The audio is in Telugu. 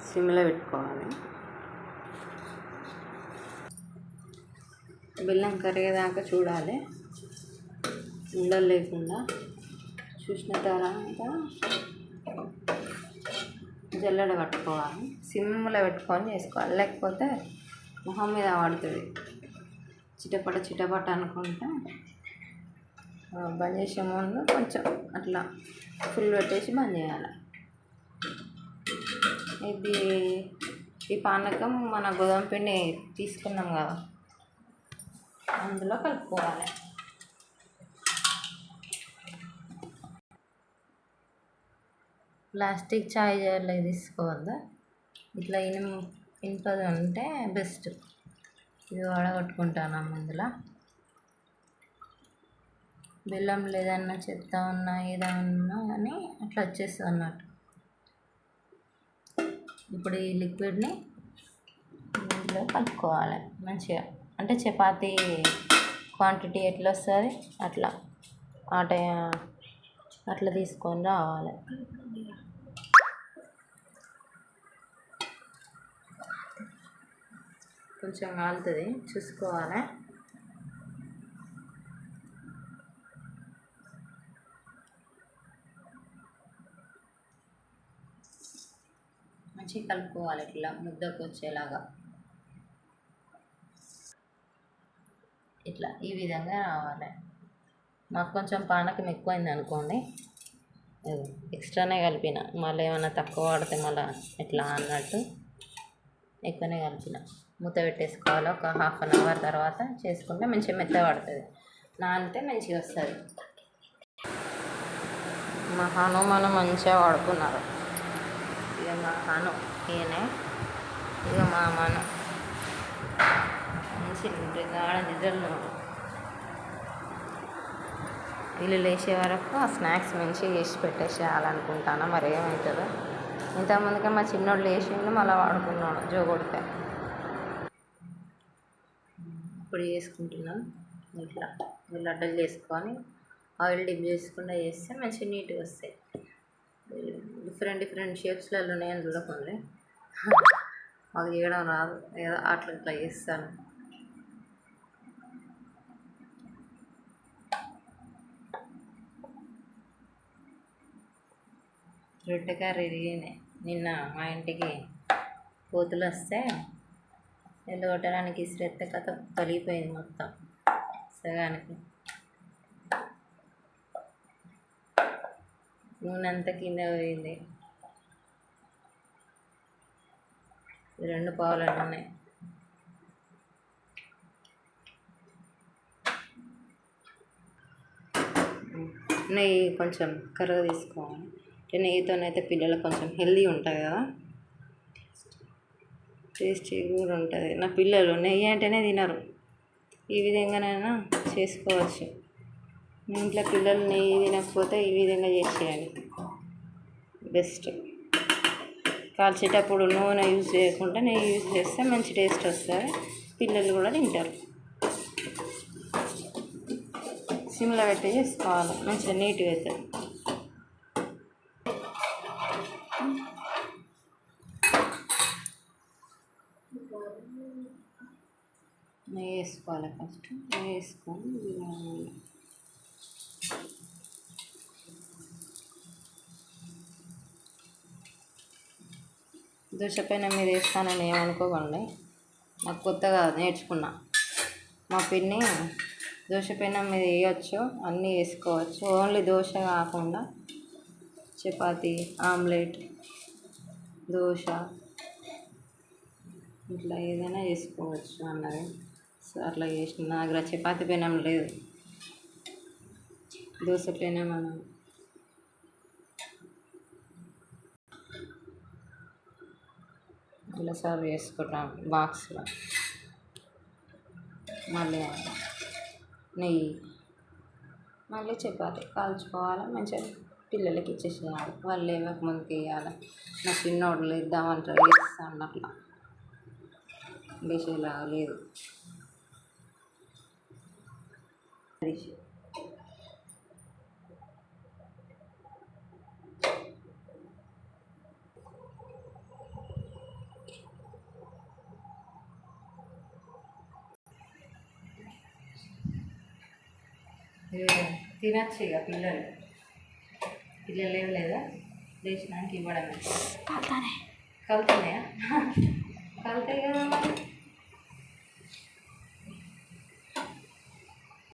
సిమ్లో పెట్టుకోవాలి. బెల్లం కరిగేదాకా చూడాలి, ఉండలు లేకుండా. చూసిన తర్వాత జల్లెడ పట్టుకోవాలి. సిమ్లో పెట్టుకొని చేసుకోవాలి, లేకపోతే మొహం మీద పడుతుంది. చిటపట చిటపట అనుకుంటా బంద్ చేసే ముందు కొంచెం అట్లా ఫుల్ పెట్టేసి బంద్ చేయాలి. ఈ పానకం మన గోధుమ పిండి తీసుకున్నాం కదా, అందులో కలుపుకోవాలి. ప్లాస్టిక్ చాయ్ జార్లో తీసుకోవద్దా, ఇట్లా ఇనుపది ఉంటే బెస్ట్. ఇది వడగొట్టుకుంటాను ముందులో. బెల్లం లేదన్నా చెత్త ఉన్నా ఏదన్నా కానీ అట్లా వచ్చేస్తుంది అన్నట్టు. ఇప్పుడు ఈ లిక్విడ్ని ఇందులో కలుపుకోవాలి మంచిగా. అంటే చపాతీ క్వాంటిటీ ఎట్లా వస్తుంది అట్లా అట్లా తీసుకొని రావాలి. కొంచెం కాలుతుంది, చూసుకోవాలి. మంచిగా కలుపుకోవాలి, ఇట్లా ముద్దకు వచ్చేలాగా. ఇట్లా ఈ విధంగా రావాలి. మాకు కొంచెం పానకం ఎక్కువైంది అనుకోండి, ఎక్స్ట్రానే కలిపిన. మళ్ళీ ఏమైనా తక్కువ పడితే మళ్ళీ ఎట్లా అన్నట్టు ఎక్కువనే కలిపిన. మూత పెట్టేసుకోవాలి. ఒక 1/2 అవర్ తర్వాత చేసుకుంటే మంచిగా మెత్త పడుతుంది, నానితే మంచిగా వస్తుంది. మా హనుమాను మంచిగా వాడుకున్నారు. ఇక మా హను ఈయనే, ఇక మా మను మంచి గాఢ నిద్రలు. వీళ్ళు లేచే వరకు ఆ స్నాక్స్ మంచిగా చేసి పెట్టేసేయాలనుకుంటాను. మరి ఏమవుతుందో. ఇంతకుముందుకే మా చిన్నోడు లేచిండు, మళ్ళీ వాడుకున్నాడు జోగొడితే. ఇప్పుడు చేసుకుంటున్నాం. ఇట్లా లడ్డలు చేసుకొని ఆయిల్ డిప్ చేసుకుండా చేస్తే మంచిగా నీట్గా వస్తాయి. డిఫరెంట్ షేప్స్లలో ఉన్నాయని చూడకండి, మాకు చేయడం రాదు, ఏదో అట్లా చేస్తాను. రొట్టె కర్రీ నిన్న మా ఇంటికి కోతులు వస్తే కొట్టడానికి ఇసిరెత్తే కథ పలిగిపోయింది మొత్తం సగానికి. నూనె అంతా కింద పోయింది. 2 పావులు ఉన్నాయి. నెయ్యి కొంచెం కర్రగా తీసుకోవాలి. నెయ్యితోనైతే పిల్లలకు కొంచెం హెల్దీ ఉంటుంది కదా, టేస్టీ కూడా ఉంటుంది. నా పిల్లలు నెయ్యి అంటేనే తినరు. ఈ విధంగానైనా చేసుకోవచ్చు. మీ ఇంట్లో పిల్లలు నెయ్యి తినకపోతే ఈ విధంగా చేసేయాలి, బెస్ట్. కాల్చేటప్పుడు నూనె యూజ్ చేయకుండా నెయ్యి యూజ్ చేస్తే మంచి టేస్ట్ వస్తుంది, పిల్లలు కూడా తింటారు. సిమ్లో పెట్టి చేసుకోవాలి, మంచిగా నీట్గా అవుతుంది. నెయ్యి వేసుకోవాలి. ఫస్ట్ నెయ్యి వేసుకొని దోశ పైన మీద వేస్తానని ఏమనుకోకండి, నాకు కొత్తగా నేర్చుకున్నా. మా పిన్ని దోశ పైన మీద వేయచ్చు, అన్నీ వేసుకోవచ్చు. ఓన్లీ దోశ కాకుండా చపాతీ, ఆమ్లెట్, దోశ ఇట్లా ఏదైనా చేసుకోవచ్చు అన్నది. సో అట్లా చేసిన. నా దగ్గర చపాతీ పెనం లేదు, దోశ పెనం అన్నది. ఇలా సర్వ్ చేసుకుంటాం బాక్స్లో. మళ్ళీ నెయ్యి, మళ్ళీ చపాతీ కాల్చుకోవాలి, మంచిగా పిల్లలకి ఇచ్చేసేయాలి. వాళ్ళు లేవక ముందుకు వేయాలి. నా చిన్నోడు ఇద్దామంటారు, వేస్తాను. అట్లా లేచేలాగా లేదు. తినచ్చు ఇక పిల్లలు ఏం లేదా లేచినాక ఇవ్వడమే కలుతున్నాయా కలుతాయి కదా మరి